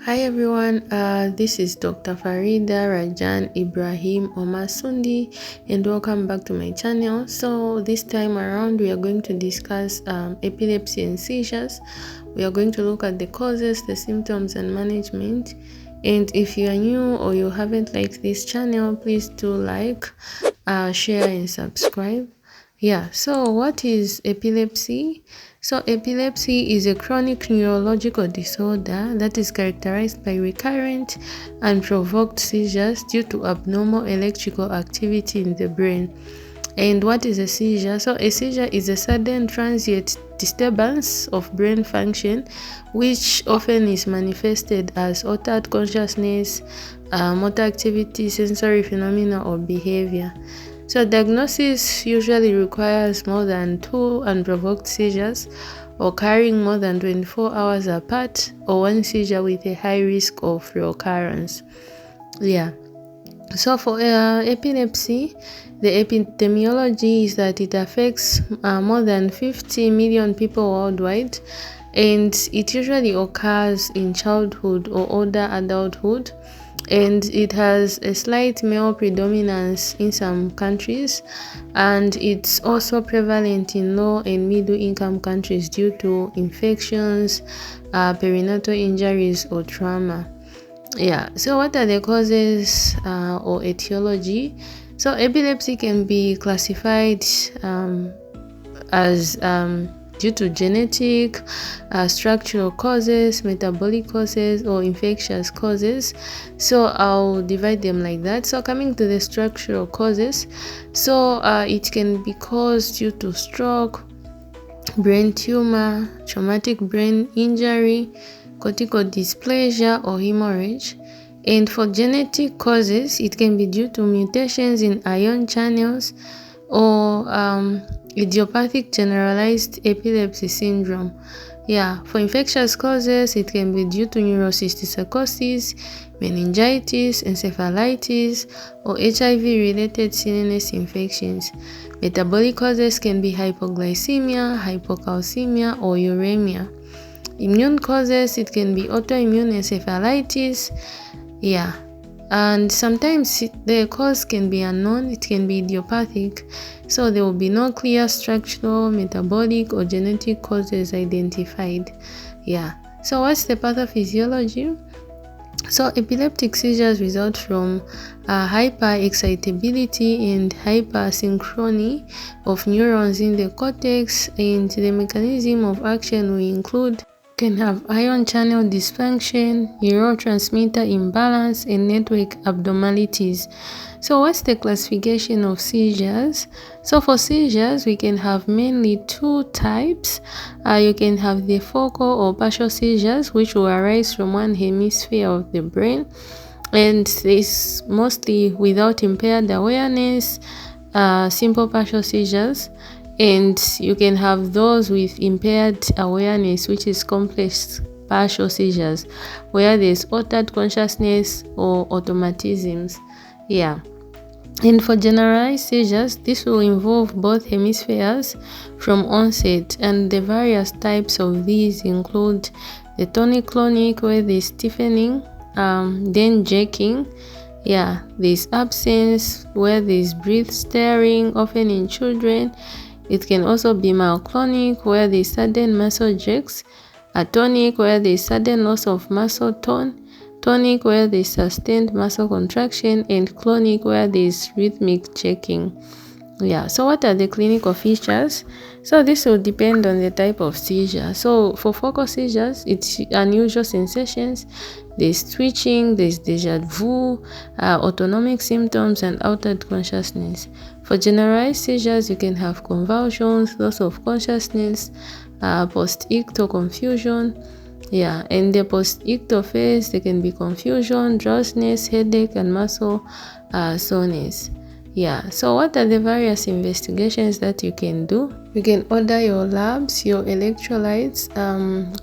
Hi everyone, this is Dr. Farida Rajan Ibrahim Omasundi and welcome back to my channel. So this time around we are going to discuss epilepsy and seizures. We are going to look at the causes, the symptoms and management. And if you are new or you haven't liked this channel, please do like, share and subscribe. So what is epilepsy? So epilepsy is a chronic neurological disorder that is characterized by recurrent and provoked seizures due to abnormal electrical activity in the brain. And what is a seizure? So a seizure is a sudden transient disturbance of brain function which often is manifested as altered consciousness, motor activity, sensory phenomena or behavior. So diagnosis usually requires more than 2 unprovoked seizures occurring more than 24 hours apart or one seizure with a high risk of reoccurrence. So for epilepsy, the epidemiology is that it affects more than 50 million people worldwide, and it usually occurs in childhood or older adulthood, and it has a slight male predominance in some countries, and it's also prevalent in low and middle income countries due to infections, perinatal injuries or trauma. So what are the causes or etiology? So epilepsy can be classified as due to genetic, structural causes, metabolic causes or infectious causes. So I'll divide them like that. So coming to the structural causes, so it can be caused due to stroke, brain tumor, traumatic brain injury, cortical dysplasia or hemorrhage. And for genetic causes, it can be due to mutations in ion channels or idiopathic generalized epilepsy syndrome. For infectious causes, it can be due to neurocysticercosis, meningitis, encephalitis, or HIV-related CNS infections. Metabolic causes can be hypoglycemia, hypocalcemia, or uremia. Immune causes, it can be autoimmune encephalitis. And sometimes the cause can be unknown, it can be idiopathic, so there will be no clear structural, metabolic or genetic causes identified. So what's the pathophysiology? So epileptic seizures result from hyperexcitability and hypersynchrony of neurons in the cortex, and the mechanism of action will include can have ion channel dysfunction, neurotransmitter imbalance, and network abnormalities. So what's the classification of seizures? So for seizures, we can have mainly 2 types. You can have the focal or partial seizures, which will arise from one hemisphere of the brain, and this mostly without impaired awareness, simple partial seizures. And you can have those with impaired awareness, which is complex partial seizures, where there's altered consciousness or automatisms. And for generalized seizures, this will involve both hemispheres from onset, and the various types of these include the tonic-clonic, where there's stiffening, then jerking. There's absence, where there's breath stirring, often in children. It can also be myoclonic, where there's sudden muscle jerks, atonic, where there's sudden loss of muscle tone, tonic, where there's sustained muscle contraction, and clonic, where there's rhythmic checking. So what are the clinical features? So this will depend on the type of seizure. So for focal seizures, it's unusual sensations, there's twitching, there's deja vu, autonomic symptoms, and altered consciousness. For generalized seizures, you can have convulsions, loss of consciousness, post-ictal confusion. In the post-ictal phase, there can be confusion, drowsiness, headache, and muscle soreness. So what are the various investigations that you can do? You can order your labs, your electrolytes,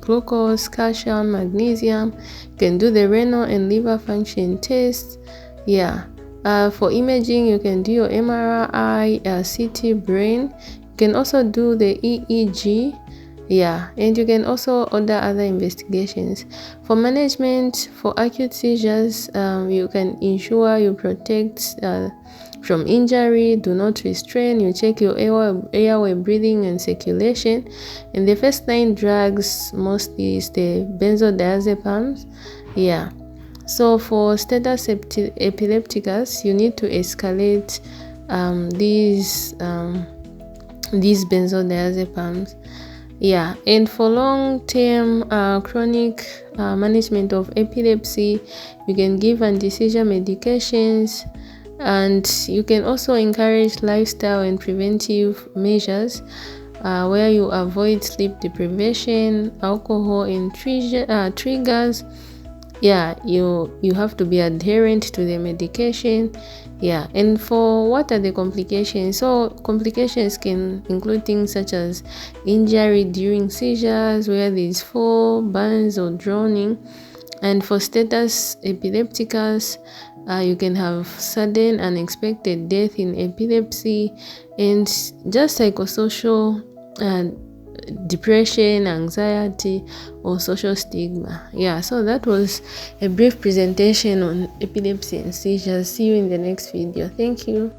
glucose, calcium, magnesium. You can do the renal and liver function tests. For imaging, you can do your MRI, CT brain. You can also do the EEG. Yeah, and you can also order other investigations. For management, for acute seizures, you can ensure you protect from injury, do not restrain, you check your airway, breathing, and circulation. And the first line drugs mostly is the benzodiazepines. Yeah. So for status epilepticus, you need to escalate these benzodiazepines. Yeah, and for long-term chronic management of epilepsy, you can give anti-seizure medications, and you can also encourage lifestyle and preventive measures where you avoid sleep deprivation, alcohol, and triggers. Yeah, you have to be adherent to the medication. Yeah, and for what are the complications? So complications can include things such as injury during seizures, where there is fall, burns, or drowning. And for status epilepticus, you can have sudden unexpected death in epilepsy, and just psychosocial depression, anxiety, or social stigma. Yeah, so that was a brief presentation on epilepsy and seizures. See you in the next video. Thank you.